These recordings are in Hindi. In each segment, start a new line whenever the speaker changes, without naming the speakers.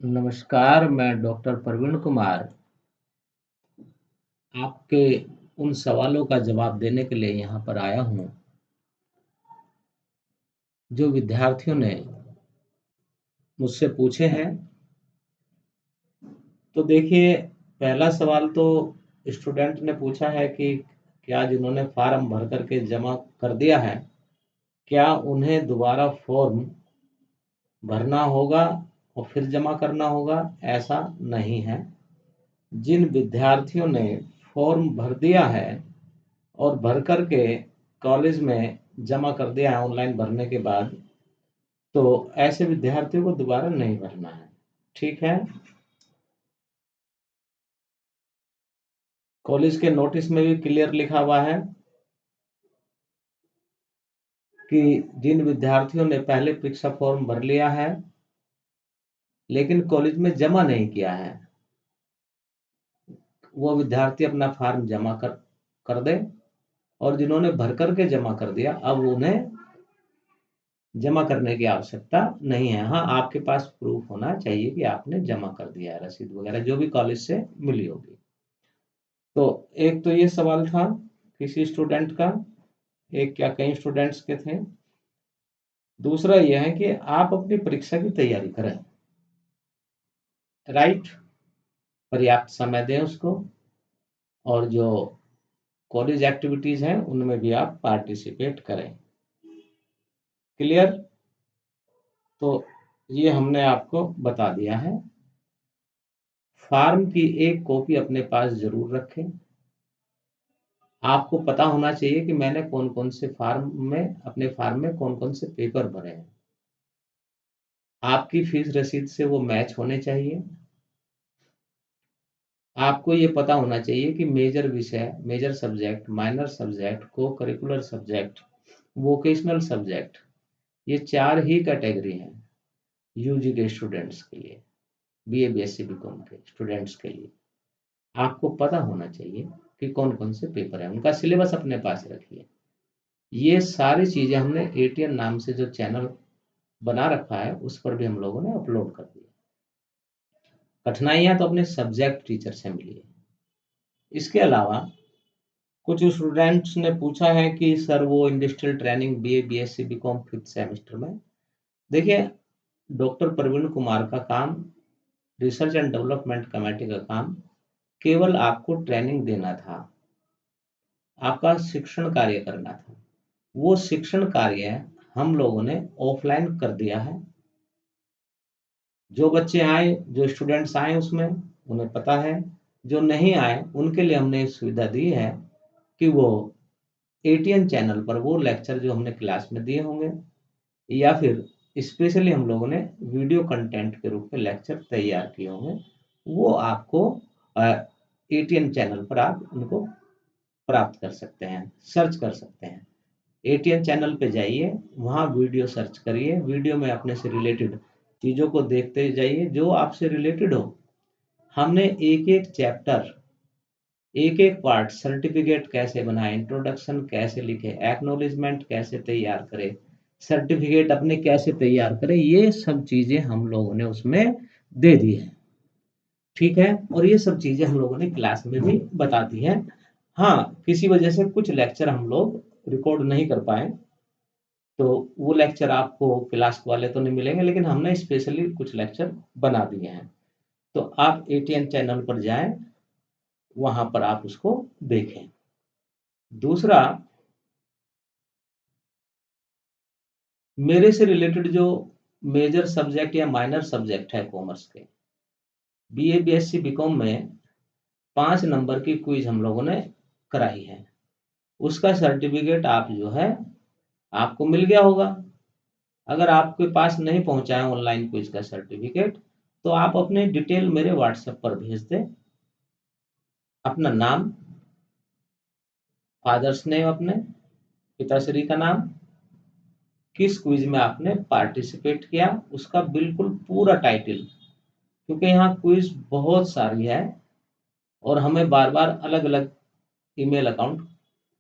नमस्कार, मैं डॉक्टर प्रवीण कुमार आपके उन सवालों का जवाब देने के लिए यहाँ पर आया हूँ, जो विद्यार्थियों ने मुझसे पूछे हैं। तो देखिए, पहला सवाल तो स्टूडेंट ने पूछा है कि क्या जिन्होंने फ़ॉर्म भर कर के जमा कर दिया है, क्या उन्हें दोबारा फ़ॉर्म भरना होगा और फिर जमा करना होगा? ऐसा नहीं है। जिन विद्यार्थियों ने फ़ॉर्म भर दिया है और भर कर के कॉलेज में जमा कर दिया है ऑनलाइन भरने के बाद, तो ऐसे विद्यार्थियों को दोबारा नहीं भरना है। ठीक है? कॉलेज के नोटिस में भी क्लियर लिखा हुआ है कि जिन विद्यार्थियों ने पहले परीक्षा फॉर्म भर लिया है, लेकिन कॉलेज में जमा नहीं किया है, वो विद्यार्थी अपना फॉर्म जमा कर दें। और जिन्होंने भर कर के जमा कर दिया, अब उन्हें जमा करने की आवश्यकता नहीं है। हाँ, आपके पास प्रूफ होना चाहिए कि आपने जमा कर दिया है, रसीद वगैरह जो भी कॉलेज से मिली होगी। तो एक तो ये सवाल था किसी स्टूडेंट का, एक क्या कई स्टूडेंट्स के थे। दूसरा ये है कि आप अपनी परीक्षा की तैयारी करें, राइट? पर्याप्त समय दें उसको, और जो कॉलेज एक्टिविटीज़ हैं, उनमें भी आप पार्टिसिपेट करें। क्लियर? तो ये हमने आपको बता दिया है। फॉर्म की एक कॉपी अपने पास ज़रूर रखें। आपको पता होना चाहिए कि मैंने कौन-कौन से अपने फॉर्म में कौन-कौन से पेपर भरे हैं। आपकी फीस रसीद से वो मैच होने चाहिए। आपको ये पता होना चाहिए कि मेजर विषय, major subject, minor subject, co-curricular subject, vocational subject, ये 4 ही कैटेगरी हैं यूजी के स्टूडेंट्स के लिए, बीए, बीएससी, बीकॉम के स्टूडेंट्स के लिए। आपको पता होना चाहिए कि कौन-कौन से पेपर हैं, उनका सिलेबस अपने पास रखिए। ये सारी चीज़ें हमने एटीएन नाम से जो चैनल बना रखा है, उस पर भी हम लोगों ने अपलोड कर दिया। कठिनाइयाँ तो अपने सब्जेक्ट टीचर से मिलिए। इसके अलावा कुछ स्टूडेंट्स ने पूछा है कि सर वो industrial training BA, BSc, BCom 5th semester में। देखिए, डॉक्टर प्रवीण कुमार का काम, रिसर्च एंड डेवलपमेंट कमेटी का काम केवल आपको ट्रेनिंग देना था, आपका शिक्षण कार्य करना था। वो शिक्षण कार्य हम लोगों ने ऑफलाइन कर दिया है। जो बच्चे आए, जो स्टूडेंट्स आए उसमें, उन्हें पता है। जो नहीं आए, उनके लिए हमने ये सुविधा दी है कि वो एटीएन चैनल पर वो लेक्चर जो हमने क्लास में दिए होंगे, या फिर स्पेशली हम लोगों ने वीडियो कंटेंट के रूप में लेक्चर तैयार किए होंगे, वो आपको एटीएन चैनल पर आप उनको प्राप्त कर सकते हैं, सर्च कर सकते हैं। एटीएन चैनल पे जाइए, वहाँ वीडियो सर्च करिए, वीडियो में अपने से रिलेटेड चीज़ों को देखते जाइए, जो आपसे रिलेटेड हो। हमने एक-एक चैप्टर, एक-एक पार्ट, सर्टिफिकेट कैसे बनाएँ, इंट्रोडक्शन कैसे लिखें, एक्नॉलेजमेंट कैसे तैयार करें, सर्टिफिकेट अपने कैसे तैयार करें, ये सब चीज़ें हम लोगों ने उसमें दे दी हैं। ठीक है? और ये सब चीज़ें हम लोगों ने क्लास में भी बता दी हैं। हाँ, किसी वजह से कुछ लेक्चर हम लोग रिकॉर्ड नहीं कर पाए, तो वो लेक्चर आपको क्लास वाले तो नहीं मिलेंगे, लेकिन हमने स्पेशली कुछ लेक्चर बना दिए हैं। तो आप एटीएन चैनल पर जाएँ, वहाँ पर आप उसको देखें। दूसरा, मेरे से रिलेटेड जो मेजर सब्जेक्ट या माइनर सब्जेक्ट है कॉमर्स के, बीए, बीएससी, बीकॉम में 5 नंबर की क्विज़ हम लोगों ने कराई है। उसका सर्टिफिकेट आप जो है, आपको मिल गया होगा। अगर आपके पास नहीं पहुँचा है ऑनलाइन क्विज़ का सर्टिफिकेट, तो आप अपनी डिटेल मेरे व्हाट्सएप पर भेज दें। अपना नाम, फादर्स नेम अपने, पिताश्री का नाम, किस क्विज़ में आपने पार्टिसिपेट किया, उसका बिल्कुल पूरा टाइटल, क्योंकि यहाँ क्विज़ बहुत सारी है और हमें बार-बार अलग-अलग ईमेल अकाउंट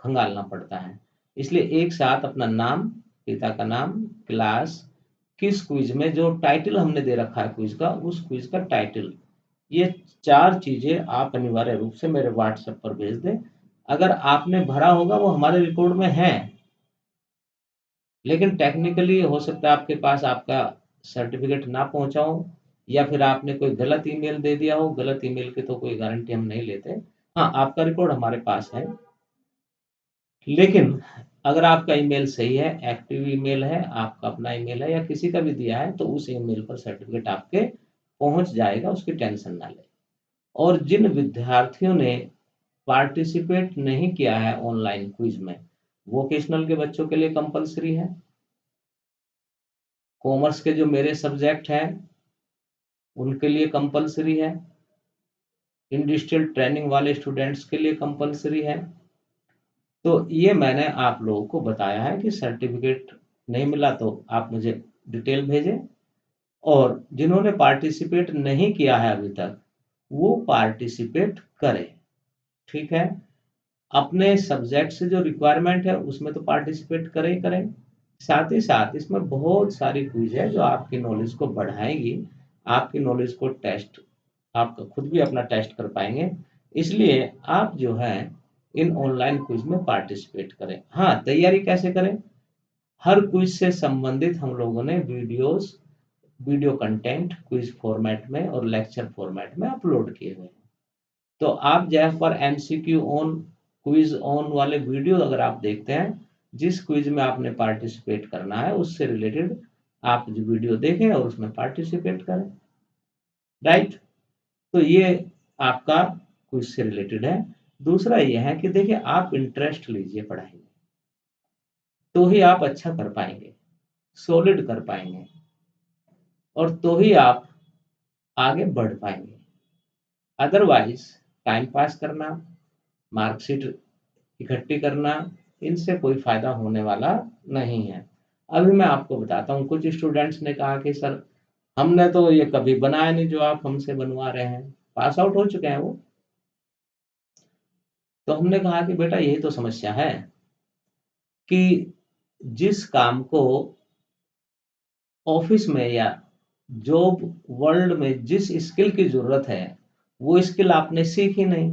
खंगालना पड़ता है। इसलिए एक साथ अपना नाम, पिता का नाम, क्लास, किस क्विज में जो टाइटल हमने दे रखा है क्विज का, उस क्विज का टाइटल, ये 4 चीज़ें आप अनिवार्य रूप से मेरे व्हाट्सएप पर भेज दें। अगर आपने भरा होगा वो हमारे रिकॉर्ड में है, लेकिन टेक्निकली हो सकता है आपके पास आपका सर्टिफ़िकेट ना पहुँचा हो, या फिर आपने कोई गलत ईमेल दे दिया हो। गलत ईमेल की तो कोई गारंटी हम नहीं लेते। हाँ, आपका रिकॉर्ड हमारे पास है, लेकिन अगर आपका ईमेल सही है, एक्टिव ईमेल है, आपका अपना ईमेल है या किसी का भी दिया है, तो उस ईमेल पर सर्टिफ़िकेट आपके पहुँच जाएगा, उसकी टेंशन ना लें। और जिन विद्यार्थियों ने पार्टिसिपेट नहीं किया है ऑनलाइन क्विज में, वोकेशनल के बच्चों के लिए कंपल्सरी है। कॉमर्स के जो मेरे सब्जेक्ट हैं, उनके लिए कंपल्सरी है। इंडस्ट्रियल ट्रेनिंग वाले स्टूडेंट्स के लिए कंपल्सरी है। तो ये मैंने आप लोगों को बताया है कि सर्टिफिकेट नहीं मिला तो आप मुझे डिटेल भेजें, और जिन्होंने पार्टिसिपेट नहीं किया है अभी तक, वो पार्टिसिपेट करें। ठीक है? अपने सब्जेक्ट से जो रिक्वायरमेंट है उसमें तो पार्टिसिपेट करें ही करें। साथ ही साथ इसमें बहुत सारी क्विज है जो आपकी नॉलेज को बढ़ाएँगी, आपकी नॉलेज को टेस्ट, आप खुद भी अपना टेस्ट कर पाएँगे। इसलिए आप जो है इन ऑनलाइन क्विज में पार्टिसिपेट करें। हाँ, तैयारी कैसे करें? हर क्विज से संबंधित हम लोगों ने videos, video content quiz format में और लेक्चर फॉर्मेट में अपलोड किए हुए हैं। तो आप जहाँ पर एमसीक्यू ऑन, क्विज ऑन वाले वीडियो अगर आप देखते हैं, जिस क्विज में आपने पार्टिसिपेट करना है उससे रिलेटेड आप जो वीडियो देखें और उसमें पार्टिसिपेट करें। राइट? तो ये आपका क्विज से रिलेटेड है। दूसरा ये है कि देखिए, आप इंटरेस्ट लीजिए पढ़ाई में, तो ही आप अच्छा कर पाएँगे, सॉलिड कर पाएँगे, और तो ही आप आगे बढ़ पाएँगे। अदरवाइज़ टाइम पास करना, मार्कशीट इकट्ठी करना, इनसे कोई फ़ायदा होने वाला नहीं है। अभी मैं आपको बताता हूँ, कुछ स्टूडेंट्स ने कहा कि सर, हमने तो ये कभी बनाया नहीं जो आप हमसे बनवा रहे हैं। पास आउट हो चुके हैं वो। तो हमने कहा कि बेटा, यही तो समस्या है कि जिस काम को ऑफ़िस में या जॉब वर्ल्ड में जिस स्किल की ज़रूरत है, वो स्किल आपने सीखी नहीं।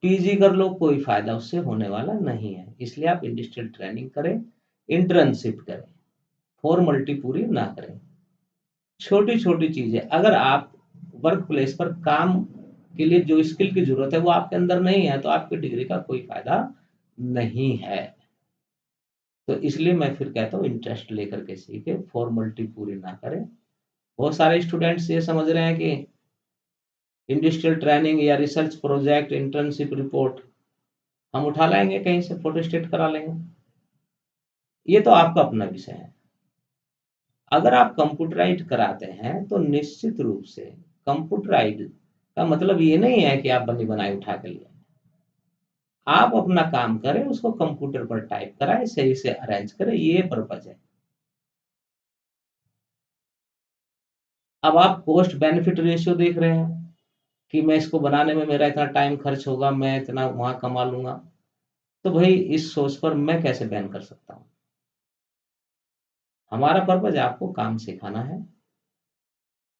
पीजी कर लो, कोई फ़ायदा उससे होने वाला नहीं है। इसलिए आप इंडस्ट्रियल ट्रेनिंग करें, इंटर्नशिप करें, फॉर्मेलिटी पूरी ना करें। छोटी-छोटी चीज़ें, अगर आप वर्क प्लेस पर काम के लिए जो स्किल की ज़रूरत है वो आपके अंदर नहीं है, तो आपकी डिग्री का कोई फ़ायदा नहीं है। तो इसलिए मैं फिर कहता हूँ, इंटरेस्ट लेकर के सीखें, फॉर्मेलिटी पूरी ना करें। बहुत सारे स्टूडेंट्स ये समझ रहे हैं कि इंडस्ट्रियल ट्रेनिंग या रिसर्च प्रोजेक्ट, इंटर्नशिप रिपोर्ट हम उठा लाएँगे कहीं से, फोटोस्टेट करा लेंगे। ये तो आपका अपना विषय है। अगर आप कंप्यूटराइज़्ड कराते हैं, तो निश्चित रूप से कंप्यूटराइज़्ड का मतलब ये नहीं है कि आप बनी-बनाई उठा के ले आएँ। आप अपना काम करें, उसको कंप्यूटर पर टाइप कराएँ, सही से अरेंज करें, ये पर्पज़ है। अब आप कॉस्ट बेनिफिट रेशियो देख रहे हैं कि मैं इसको बनाने में मेरा इतना टाइम खर्च होगा, मैं इतना वहाँ कमा लूँगा। तो भई, इस सोच पर मैं कैसे बैन कर सकता हूँ? हमारा पर्पज़ आपको काम सिखाना है।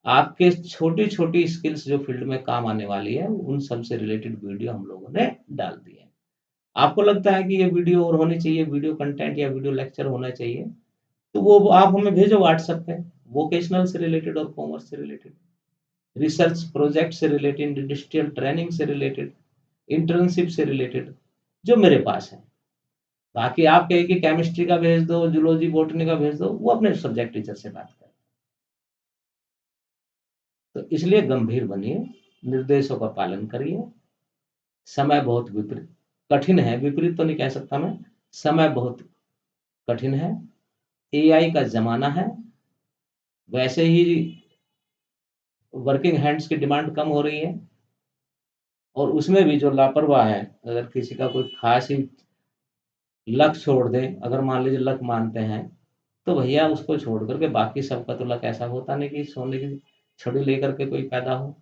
आपके छोटी-छोटी स्किल्स जो फ़ील्ड में काम आने वाली है, उन सब से रिलेटेड वीडियो हम लोगों ने डाल दी है। आपको लगता है कि ये वीडियो और होनी चाहिए, वीडियो कंटेंट या वीडियो लेक्चर होना चाहिए, तो वो आप हमें भेजो व्हाट्सएप पे, वोकेशनल से रिलेटेड और कॉमर्स से रिलेटेड, रिसर्च प्रोजेक्ट से रिलेटेड, इंडस्ट्रियल ट्रेनिंग से रिलेटेड, इंटर्नशिप से रिलेटेड, जो मेरे पास है। बाकी आप कहिए कि केमिस्ट्री का भेज दो, जूलॉजी, बॉटनी का भेज दो, वो अपने सब्जेक्ट टीचर से बात करें। तो इसलिए गंभीर बनिए, निर्देशों का पालन करिए। समय बहुत विपरीत कठिन है, विपरीत तो नहीं कह सकता मैं, समय बहुत कठिन है। एआई का ज़माना है, वैसे ही वर्किंग हैंड्स की डिमांड कम हो रही है, और उसमें भी जो लापरवाह है, अगर किसी का कोई ख़ास ही लक छोड़ दे, अगर मान लीजिए लक मानते हैं, तो भैया उसको छोड़ कर के बाकी सबका तो लक ऐसा होता नहीं कि सोने की छड़ी लेकर के कोई पैदा हो।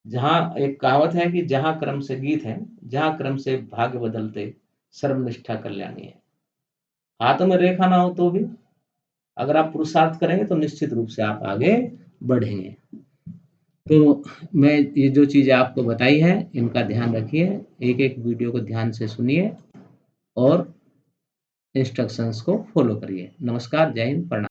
जहाँ एक कहावत है कि जहाँ क्रम से गीत है, जहाँ क्रम से भाग्य बदलते, सर्वनिष्ठा कल्याणी है। हाथों में रेखा ना हो तो भी अगर आप पुरुषार्थ करेंगे तो निश्चित रूप से आप आगे बढ़ेंगे। तो मैं ये जो चीज़ें आपको बताई हैं, इनका ध्यान रखिए, एक-एक वीडियो को ध्यान से सुनिए और इंस्ट्रक्शंस को फॉलो करिए। नमस्कार, जय हिंद, प्रणाम।